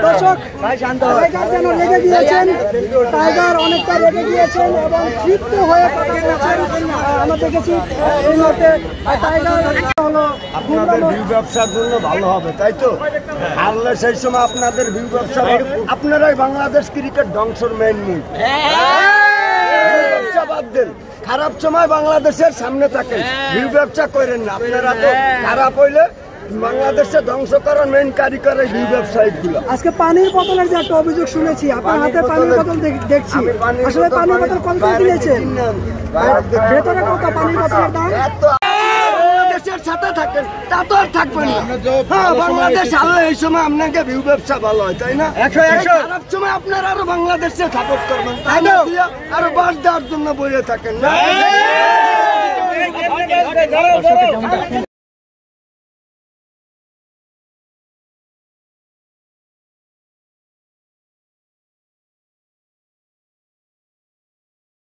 দর্শক টাইগার যেন রেগে গিয়েছেন, টাইগার অনেকটা রেগে গিয়েছেন এবং ক্ষিপ্ত হয়ে কথা বলছেন। আমরা দেখেছি এই মুহূর্তে টাইগার হলো আপনাদের ভিউ ব্যবসার জন্য ভালো হবে, তাই তো? হারলে সেই সময় আপনাদের ভিউ ব্যবসা, আপনারাই বাংলাদেশ ক্রিকেট ধ্বংসের মেইন মূল। ব্যবসা বাদ দেন, খারাপ সময় বাংলাদেশের সামনে থাকেন, ভিউ ব্যবসা করেন না। আপনারা তো খারাপ হইলে বাংলাদেশে ধ্বংস করার মেইন কারিগর এই ভিউ ব্যবসায়িক গুলো। আজকে পানির বোতলের যে একটা অভিযোগ শুনেছি, আপনার হাতে পানির বোতল দেখছি, আসলে পানির বোতল কত করে কিনেছেন? ভেতরে কত পানির বোতলের দাম? বাংলাদেশের সাথে থাকেন তা তো আর থাকবেন না। হ্যাঁ, বাংলাদেশ আনলে এই সময় আপনাকে ভিউ ব্যবসা ভালো হয়, তাই না? খারাপ সময় আপনারা আরো বাংলাদেশে সাপোর্ট করবেন, তাই না? আরো বাস দেওয়ার জন্য বইয়ে থাকেন না।